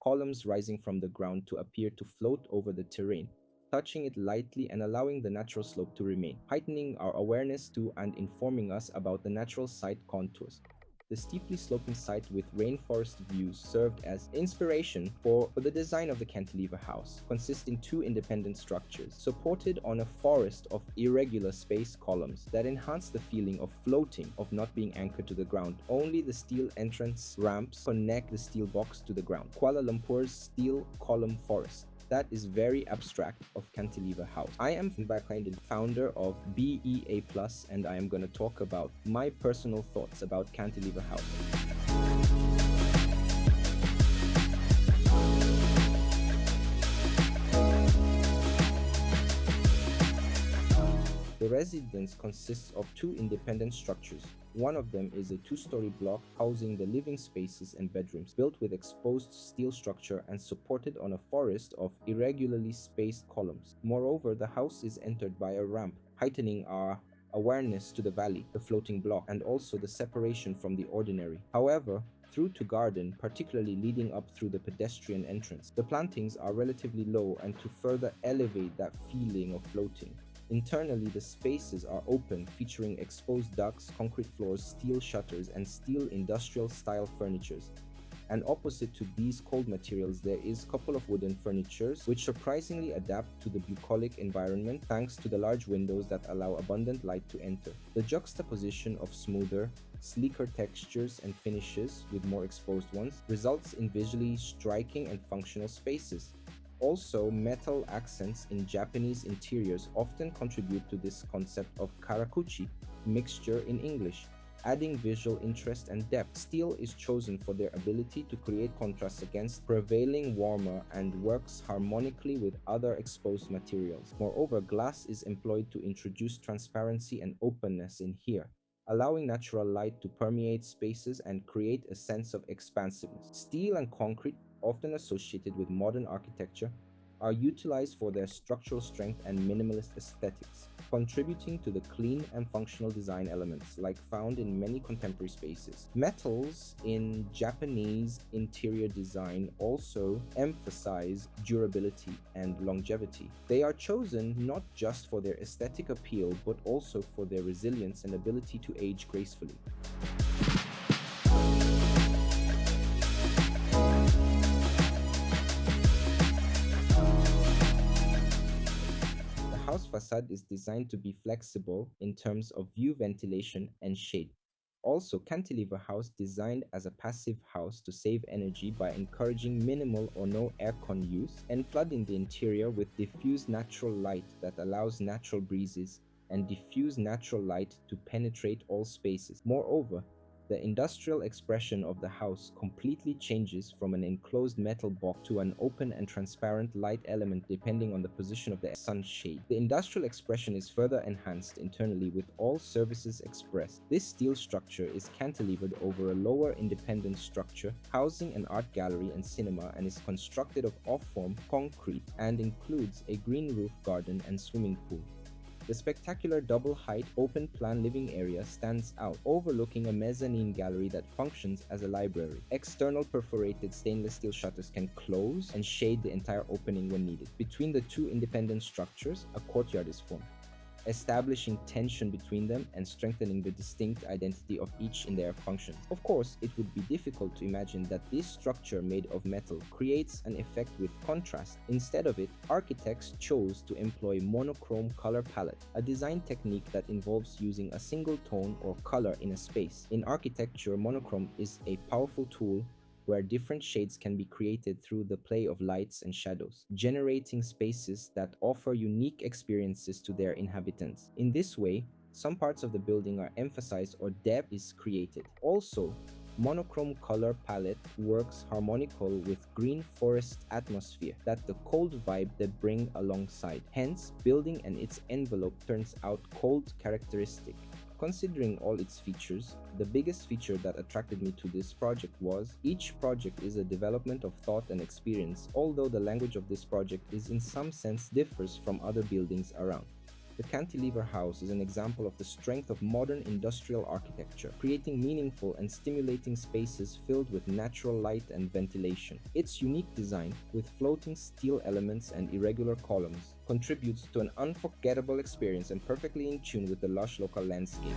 columns rising from the ground to appear to float over the terrain, touching it lightly and allowing the natural slope to remain, heightening our awareness to and informing us about the natural site contours. The steeply sloping site with rainforest views served as inspiration for the design of the cantilever house, consisting two independent structures supported on a forest of irregular space columns that enhance the feeling of floating, of not being anchored to the ground. Only the steel entrance ramps connect the steel box to the ground. Kuala Lumpur's steel column forest that is very abstract of Cantilever House. I am background and founder of BEA Plus, and I am going to talk about my personal thoughts about Cantilever House. The residence consists of two independent structures. One of them is a two-story block housing the living spaces and bedrooms, built with exposed steel structure and supported on a forest of irregularly spaced columns. Moreover, the house is entered by a ramp, heightening our awareness to the valley, the floating block, and also the separation from the ordinary. However, through to garden, particularly leading up through the pedestrian entrance, the plantings are relatively low and to further elevate that feeling of floating. Internally, the spaces are open, featuring exposed ducts, concrete floors, steel shutters, and steel industrial-style furnitures. And opposite to these cold materials, there is a couple of wooden furnitures, which surprisingly adapt to the bucolic environment thanks to the large windows that allow abundant light to enter. The juxtaposition of smoother, sleeker textures and finishes with more exposed ones results in visually striking and functional spaces. Also, metal accents in Japanese interiors often contribute to this concept of karakuchi, mixture in English, adding visual interest and depth. Steel is chosen for their ability to create contrast against prevailing warmer and works harmonically with other exposed materials. Moreover, glass is employed to introduce transparency and openness in here, allowing natural light to permeate spaces and create a sense of expansiveness. Steel and concrete, often associated with modern architecture, are utilized for their structural strength and minimalist aesthetics, contributing to the clean and functional design elements like found in many contemporary spaces. Metals in Japanese interior design also emphasize durability and longevity. They are chosen not just for their aesthetic appeal, but also for their resilience and ability to age gracefully. The house facade is designed to be flexible in terms of view ventilation and shade. Also, Cantilever House designed as a passive house to save energy by encouraging minimal or no aircon use and flooding the interior with diffused natural light that allows natural breezes and diffuse natural light to penetrate all spaces. Moreover, the industrial expression of the house completely changes from an enclosed metal box to an open and transparent light element depending on the position of the sunshade. The industrial expression is further enhanced internally with all services expressed. This steel structure is cantilevered over a lower independent structure housing an art gallery and cinema and is constructed of off-form concrete and includes a green roof garden and swimming pool. The spectacular double-height open-plan living area stands out, overlooking a mezzanine gallery that functions as a library. External perforated stainless steel shutters can close and shade the entire opening when needed. Between the two independent structures, a courtyard is formed, establishing tension between them and strengthening the distinct identity of each in their functions. Of course, it would be difficult to imagine that this structure made of metal creates an effect with contrast. Instead of it, architects chose to employ monochrome color palette, a design technique that involves using a single tone or color in a space. In architecture, monochrome is a powerful tool where different shades can be created through the play of lights and shadows, generating spaces that offer unique experiences to their inhabitants. In this way, some parts of the building are emphasized or depth is created. Also, monochrome color palette works harmonical with green forest atmosphere that the cold vibe they bring alongside. Hence, building and its envelope turns out cold characteristic. Considering all its features, the biggest feature that attracted me to this project was each project is a development of thought and experience, although the language of this project is in some sense differs from other buildings around. The Cantilever House is an example of the strength of modern industrial architecture, creating meaningful and stimulating spaces filled with natural light and ventilation. Its unique design, with floating steel elements and irregular columns, contributes to an unforgettable experience and perfectly in tune with the lush local landscape.